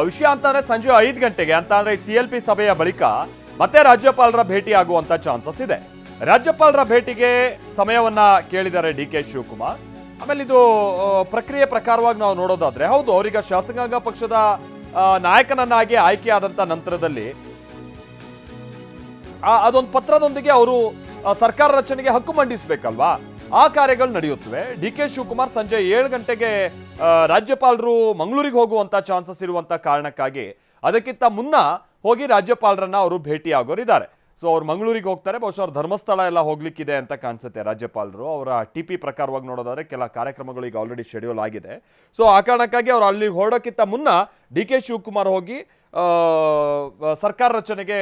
ವಿಷಯ ಅಂತಂದ್ರೆ ಸಂಜೆ 5 ಗಂಟೆಗೆ ಅಂತ ಅಂದ್ರೆ CLP ಸಭೆಯ ಬಳಿಕ ಮತ್ತೆ ರಾಜ್ಯಪಾಲರ ಭೇಟಿ ಆಗುವಂತ ಚಾನ್ಸಸ್ ಇದೆ. ರಾಜ್ಯಪಾಲರ ಭೇಟಿಗೆ ಸಮಯವನ್ನ ಕೇಳಿದ್ದಾರೆ DK ಶಿವಕುಮಾರ್. ಆಮೇಲೆ ಇದು ಪ್ರಕ್ರಿಯೆ ಪ್ರಕಾರವಾಗಿ ನಾವು ನೋಡೋದಾದ್ರೆ ಹೌದು, ಅವರೀಗ ಶಾಸಕಾಂಗ ಪಕ್ಷದ ನಾಯಕನನ್ನಾಗಿ ಆಯ್ಕೆಯಾದಂತ ನಂತರದಲ್ಲಿ ಅದೊಂದು ಪತ್ರದೊಂದಿಗೆ ಅವರು ಸರ್ಕಾರ ರಚನೆಗೆ ಹಕ್ಕು ಮಂಡಿಸಬೇಕಲ್ವಾ, ಆ ಕಾರ್ಯಗಳು ನಡೆಯುತ್ತವೆ. DK ಶಿವಕುಮಾರ್ ಸಂಜೆ 7 ಗಂಟೆಗೆ ರಾಜ್ಯಪಾಲರು ಮಂಗಳೂರಿಗೆ ಹೋಗುವಂತ ಚಾನ್ಸಸ್ ಇರುವಂತ ಕಾರಣಕ್ಕಾಗಿ ಅದಕ್ಕಿಂತ ಮುನ್ನ ಹೋಗಿ ರಾಜ್ಯಪಾಲರನ್ನ ಅವರು ಭೇಟಿ ಆಗೋರಿದ್ದಾರೆ. ಸೊ ಅವ್ರು ಮಂಗಳೂರಿಗೆ ಹೋಗ್ತಾರೆ. ಬಹುಶಃ ಅವ್ರು ಧರ್ಮಸ್ಥಳ ಎಲ್ಲ ಹೋಗ್ಲಿಕ್ಕಿದೆ ಅಂತ ಕಾಣಿಸುತ್ತೆ ರಾಜ್ಯಪಾಲರು. ಅವರ TP ಪ್ರಕಾರವಾಗಿ ನೋಡೋದಾದ್ರೆ ಕೆಲ ಕಾರ್ಯಕ್ರಮಗಳು ಈಗ ಆಲ್ರೆಡಿ ಶೆಡ್ಯೂಲ್ ಆಗಿದೆ. ಸೊ ಆ ಕಾರಣಕ್ಕಾಗಿ ಅವ್ರು ಅಲ್ಲಿಗೆ ಹೊರಡೋಕ್ಕಿಂತ ಮುನ್ನ DK ಶಿವಕುಮಾರ್ ಹೋಗಿ ಸರ್ಕಾರ ರಚನೆಗೆ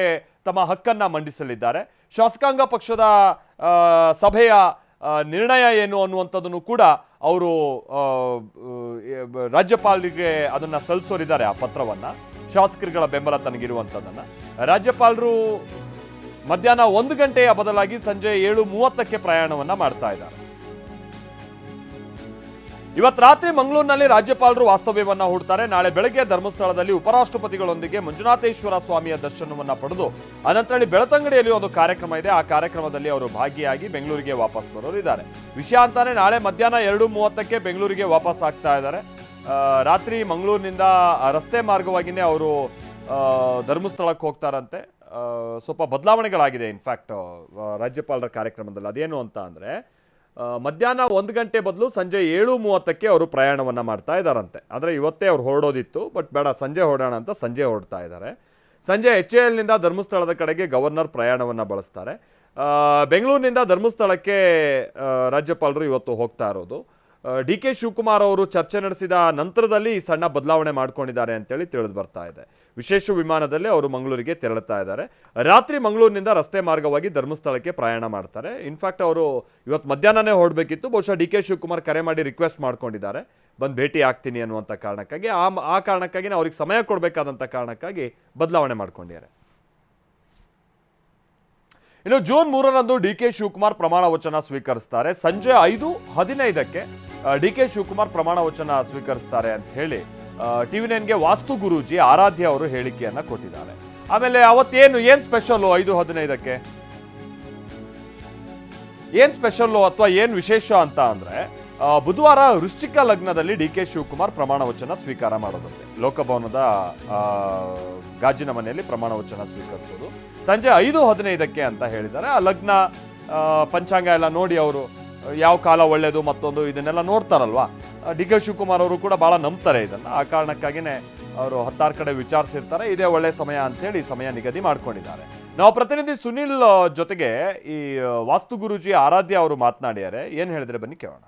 ತಮ್ಮ ಹಕ್ಕನ್ನ ಮಂಡಿಸಲಿದ್ದಾರೆ. ಶಾಸಕಾಂಗ ಪಕ್ಷದ ಸಭೆಯ ನಿರ್ಣಯ ಏನು ಅನ್ನುವಂಥದ್ದನ್ನು ಕೂಡ ಅವರು ರಾಜ್ಯಪಾಲರಿಗೆ ಅದನ್ನ ಸಲ್ಲಿಸೋರಿದ್ದಾರೆ. ಆ ಪತ್ರವನ್ನ, ಶಾಸಕರುಗಳ ಬೆಂಬಲ ತನಗಿರುವಂಥದ್ದನ್ನ ರಾಜ್ಯಪಾಲರು ಮಧ್ಯಾಹ್ನ 1 ಗಂಟೆಯ ಬದಲಾಗಿ ಸಂಜೆ 7:30ಕ್ಕೆ ಪ್ರಯಾಣವನ್ನ ಮಾಡ್ತಾ ಇದ್ದಾರೆ. ಇವತ್ತು ರಾತ್ರಿ ಮಂಗಳೂರಿನಲ್ಲಿ ರಾಜ್ಯಪಾಲರು ವಾಸ್ತವ್ಯವನ್ನ ಹೂಡ್ತಾರೆ. ನಾಳೆ ಬೆಳಗ್ಗೆ ಧರ್ಮಸ್ಥಳದಲ್ಲಿ ಉಪರಾಷ್ಟ್ರಪತಿಗಳೊಂದಿಗೆ ಮಂಜುನಾಥೇಶ್ವರ ಸ್ವಾಮಿಯ ದರ್ಶನವನ್ನ ಪಡೆದು ಅನಂತರ ಬೆಳತಂಗಡಿಯಲ್ಲಿ ಒಂದು ಕಾರ್ಯಕ್ರಮ ಇದೆ. ಆ ಕಾರ್ಯಕ್ರಮದಲ್ಲಿ ಅವರು ಭಾಗಿಯಾಗಿ ಬೆಂಗಳೂರಿಗೆ ವಾಪಸ್ ಬರೋರಿದ್ದಾರೆ. ವಿಷಯ ಅಂತಾನೆ ನಾಳೆ ಮಧ್ಯಾಹ್ನ 2:30ಕ್ಕೆ ಬೆಂಗಳೂರಿಗೆ ವಾಪಸ್ ಆಗ್ತಾ ಇದ್ದಾರೆ. ರಾತ್ರಿ ಮಂಗಳೂರಿನಿಂದ ರಸ್ತೆ ಮಾರ್ಗವಾಗಿಯೇ ಅವರು ಧರ್ಮಸ್ಥಳಕ್ಕೆ ಹೋಗ್ತಾರಂತೆ. ಸ್ವಲ್ಪ ಬದಲಾವಣೆಗಳಾಗಿದೆ ಇನ್ಫ್ಯಾಕ್ಟ್ ರಾಜ್ಯಪಾಲರ ಕಾರ್ಯಕ್ರಮದಲ್ಲಿ. ಅದೇನು ಅಂತ ಅಂದರೆ ಮಧ್ಯಾಹ್ನ 1 ಗಂಟೆ ಬದಲು ಸಂಜೆ 7:30ಕ್ಕೆ ಅವರು ಪ್ರಯಾಣವನ್ನು ಮಾಡ್ತಾ ಇದ್ದಾರಂತೆ. ಆದರೆ ಇವತ್ತೇ ಅವ್ರು ಹೊರಡೋದಿತ್ತು, ಬಟ್ ಬೇಡ ಸಂಜೆ ಹೊರಡೋಣ ಅಂತ ಸಂಜೆ ಹೊರಡ್ತಾ ಇದ್ದಾರೆ. ಸಂಜೆ HALನಿಂದ ಧರ್ಮಸ್ಥಳದ ಕಡೆಗೆ ಗವರ್ನರ್ ಪ್ರಯಾಣವನ್ನು ಬಳಸ್ತಾರೆ. ಬೆಂಗಳೂರಿನಿಂದ ಧರ್ಮಸ್ಥಳಕ್ಕೆ ರಾಜ್ಯಪಾಲರು ಇವತ್ತು ಹೋಗ್ತಾ ಇರೋದು. DK ಶಿವಕುಮಾರ್ ಅವರು ಚರ್ಚೆ ನಡೆಸಿದ ನಂತರದಲ್ಲಿ ಈ ಸಣ್ಣ ಬದಲಾವಣೆ ಮಾಡ್ಕೊಂಡಿದ್ದಾರೆ ಅಂತೇಳಿ ತಿಳಿದು ಬರ್ತಾ ಇದೆ. ವಿಶೇಷ ವಿಮಾನದಲ್ಲಿ ಅವರು ಮಂಗಳೂರಿಗೆ ತೆರಳುತ್ತಾ ಇದ್ದಾರೆ. ರಾತ್ರಿ ಮಂಗಳೂರಿನಿಂದ ರಸ್ತೆ ಮಾರ್ಗವಾಗಿ ಧರ್ಮಸ್ಥಳಕ್ಕೆ ಪ್ರಯಾಣ ಮಾಡ್ತಾರೆ. ಇನ್ಫ್ಯಾಕ್ಟ್ ಅವರು ಇವತ್ತು ಮಧ್ಯಾಹ್ನನೇ ಹೊರಡಬೇಕಿತ್ತು. ಬಹುಶಃ DK ಶಿವಕುಮಾರ್ ಕರೆ ಮಾಡಿ ರಿಕ್ವೆಸ್ಟ್ ಮಾಡ್ಕೊಂಡಿದ್ದಾರೆ, ಬಂದು ಭೇಟಿ ಆಗ್ತೀನಿ ಅನ್ನುವಂಥ ಕಾರಣಕ್ಕಾಗಿ. ಆ ಕಾರಣಕ್ಕಾಗಿ ಅವ್ರಿಗೆ ಸಮಯ ಕೊಡಬೇಕಾದಂಥ ಕಾರಣಕ್ಕಾಗಿ ಬದಲಾವಣೆ ಮಾಡ್ಕೊಂಡಿದ್ದಾರೆ. ಇನ್ನು ಜೂನ್ 3ರಂದು DK ಶಿವಕುಮಾರ್ ಪ್ರಮಾಣ ವಚನ ಸ್ವೀಕರಿಸ್ತಾರೆ. ಸಂಜೆ 5:15ಕ್ಕೆ DK ಶಿವಕುಮಾರ್ ಪ್ರಮಾಣ ವಚನ ಸ್ವೀಕರಿಸ್ತಾರೆ ಅಂತ ಹೇಳಿ TV9ಗೆ ವಾಸ್ತು ಗುರೂಜಿ ಆರಾಧ್ಯ ಅವರು ಹೇಳಿಕೆಯನ್ನ ಕೊಟ್ಟಿದ್ದಾರೆ. ಆಮೇಲೆ ಅವತ್ತೇನು ಏನ್ ಸ್ಪೆಷಲ್ಲು 5:15ಕ್ಕೆ ಏನ್ ಸ್ಪೆಷಲ್ಲು ಅಥವಾ ಏನ್ ವಿಶೇಷ ಅಂತ ಅಂದ್ರೆ ಬುಧವಾರ ವೃಶ್ಚಿಕ ಲಗ್ನದಲ್ಲಿ DK ಶಿವಕುಮಾರ್ ಪ್ರಮಾಣ ವಚನ ಸ್ವೀಕಾರ ಮಾಡೋದಂತೆ. ಲೋಕಭವನದ ಗಾಜಿನ ಮನೆಯಲ್ಲಿ ಪ್ರಮಾಣ ವಚನ ಸ್ವೀಕರಿಸೋದು ಸಂಜೆ 5:15ಕ್ಕೆ ಅಂತ ಹೇಳಿದ್ದಾರೆ. ಆ ಲಗ್ನ ಪಂಚಾಂಗ ಎಲ್ಲ ನೋಡಿ ಅವರು ಯಾವ ಕಾಲ ಒಳ್ಳೆಯದು ಮತ್ತೊಂದು ಇದನ್ನೆಲ್ಲ ನೋಡ್ತಾರಲ್ವಾ. DK ಶಿವಕುಮಾರ್ ಅವರು ಕೂಡ ಬಹಳ ನಂಬ್ತಾರೆ ಇದನ್ನು. ಆ ಕಾರಣಕ್ಕಾಗಿಯೇ ಅವರು 10 ಕಡೆ ವಿಚಾರಿಸಿರ್ತಾರೆ. ಇದೇ ಒಳ್ಳೆಯ ಸಮಯ ಅಂತೇಳಿ ಸಮಯ ನಿಗದಿ ಮಾಡ್ಕೊಂಡಿದ್ದಾರೆ. ನಾವು ಪ್ರತಿನಿಧಿ ಸುನಿಲ್ ಜೊತೆಗೆ ಈ ವಾಸ್ತು ಗುರೂಜಿ ಆರಾಧ್ಯ ಅವರು ಮಾತನಾಡಿದ್ದಾರೆ. ಏನು ಹೇಳಿದ್ರೆ ಬನ್ನಿ ಕೇಳೋಣ.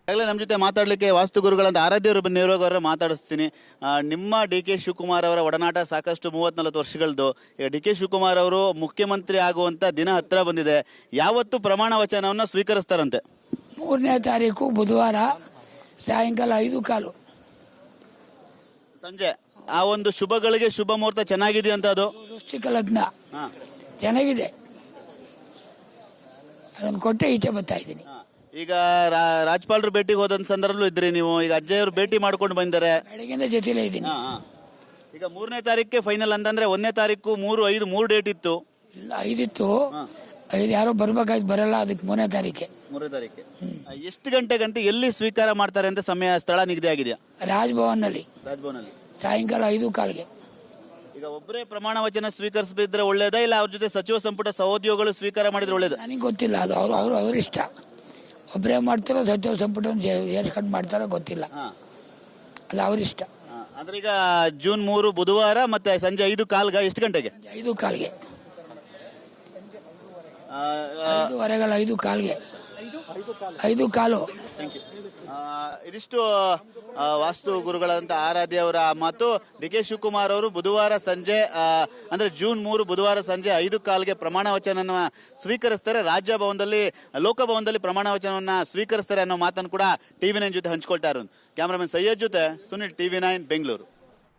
ಈಗಾಗಲೇ ನಮ್ಮ ಜೊತೆ ಮಾತಾಡಲಿಕ್ಕೆ ವಾಸ್ತು ಗುರುಗಳಂತ ಆರಾಧ್ಯವರು ನೇರವಾಗಿ ಮಾತಾಡಿಸ್ತೀನಿ. ನಿಮ್ಮ DK ಶಿವಕುಮಾರ್ ಅವರ ಒಡನಾಟ ಸಾಕಷ್ಟು 30-40 ವರ್ಷಗಳದ್ದು. ಈಗ DK ಶಿವಕುಮಾರ್ ಅವರು ಮುಖ್ಯಮಂತ್ರಿ ಆಗುವಂಥ ದಿನ ಹತ್ತಿರ ಬಂದಿದೆ. ಯಾವತ್ತು ಪ್ರಮಾಣ ವಚನವನ್ನು ಸ್ವೀಕರಿಸ್ತಾರಂತೆ? 3ನೇ ತಾರೀಕು ಬುಧವಾರ ಸಾಯಂಕಾಲ 5:15 ಸಂಜೆ. ಆ ಒಂದು ಶುಭಗಳಿಗೆ ಶುಭ ಮುಹೂರ್ತ ಚೆನ್ನಾಗಿದೆ ಅಂತ. ಅದು ವೃಶ್ಚಿಕ ಲಗ್ನ ಚೆನ್ನಾಗಿದೆ, ಅದನ್ನು ಕೊಟ್ಟೆ ಈಚೆ ಬರ್ತಾ ಇದ್ದೀನಿ. ಈಗ ರಾಜ್ಯಪಾಲರು ಭೇಟಿಗೆ ಹೋದಂತ ಸಂದರ್ಭದಲ್ಲೂ ಇದ್ರಿ ನೀವು. ಈಗ ಅಜ್ಜಯ್ಯವರು ಭೇಟಿ ಮಾಡ್ಕೊಂಡು ಬಂದಿದ್ದಾರೆ. ಬೆಳಗ್ಗೆಯಿಂದ ಜೊತೆಲೇ ಇದ್ದೀನಿ. ಈಗ 3ನೇ ತಾರೀಕಿಗೆ ಫೈನಲ್ ಅಂತಂದ್ರೆ 1ನೇ ತಾರೀಕು 3, 5, 3 ಡೇಟ್ ಇತ್ತು. ಇಲ್ಲ 5 ಇತ್ತು, 5 ಯಾರೋ ಬರ್ಬೇಕಾಯ್ತು, ಬರಲ್ಲ. ಅದಕ್ಕೆ 3ನೇ ತಾರೀಕೆ. 3ನೇ ತಾರೀಕೆ ಎಷ್ಟು ಗಂಟೆಗಂಟೆ ಎಲ್ಲಿ ಸ್ವೀಕಾರ ಮಾಡ್ತಾರೆ ಅಂತ ಸಮಯ ಸ್ಥಳ ನಿಗದಿ ಆಗಿದೆಯಾ? ರಾಜಭವನಲ್ಲಿ ರಾಜಭವನಲ್ಲಿ ಸಾಯಂಕಾಲ 5:15ಗೆ. ಈಗ ಒಬ್ಬರೇ ಪ್ರಮಾಣ ವಚನ ಸ್ವೀಕರಿಸಿದ್ರೆ ಒಳ್ಳೇದಾ, ಇಲ್ಲ ಅವ್ರ ಜೊತೆ ಸಚಿವ ಸಂಪುಟ ಸಹೋದ್ಯೋಗಿಗಳು ಸ್ವೀಕಾರ ಮಾಡಿದ್ರೆ ಒಳ್ಳೇದು? ನನಗೆ ಗೊತ್ತಿಲ್ಲ, ಅದು ಅವರಿಷ್ಟ. ಒಬ್ಬರೇ ಮಾಡ್ತಾರೋ ಸಚಿವ ಸಂಪುಟ ಏರ್ಸ್ಕೊಂಡು ಮಾಡ್ತಾರೋ ಗೊತ್ತಿಲ್ಲ, ಅದು ಅವರಿಷ್ಟ. ಅಂದ್ರೆ ಈಗ ಜೂನ್ 3 ಬುಧವಾರ ಮತ್ತೆ ಸಂಜೆ 5:15 ಎಷ್ಟು ಗಂಟೆಗೆ? 5:15 5:15 5:15 5:15. ಇದಿಷ್ಟು ವಾಸ್ತು ಗುರುಗಳಂತ ಆರಾಧ್ಯ ಅವರ ಮಾತು. DK ಶಿವಕುಮಾರ್ ಅವರು ಬುಧವಾರ ಸಂಜೆ ಅಂದ್ರೆ ಜೂನ್ 3 ಬುಧವಾರ ಸಂಜೆ 5:15ಗೆ ಪ್ರಮಾಣ ವಚನವನ್ನು ಸ್ವೀಕರಿಸ್ತಾರೆ. ರಾಜಭವನದಲ್ಲಿ ಲೋಕಭವನದಲ್ಲಿ ಪ್ರಮಾಣ ವಚನವನ್ನ ಸ್ವೀಕರಿಸ್ತಾರೆ ಅನ್ನೋ ಮಾತನ್ನು ಕೂಡ TV9 ಜೊತೆ ಹಂಚ್ಕೊಳ್ತಾ ಇರೋದು. ಕ್ಯಾಮರಾಮನ್ ಸೈಯದ್ ಜೊತೆ ಸುನಿಲ್, TV9 ಬೆಂಗಳೂರು.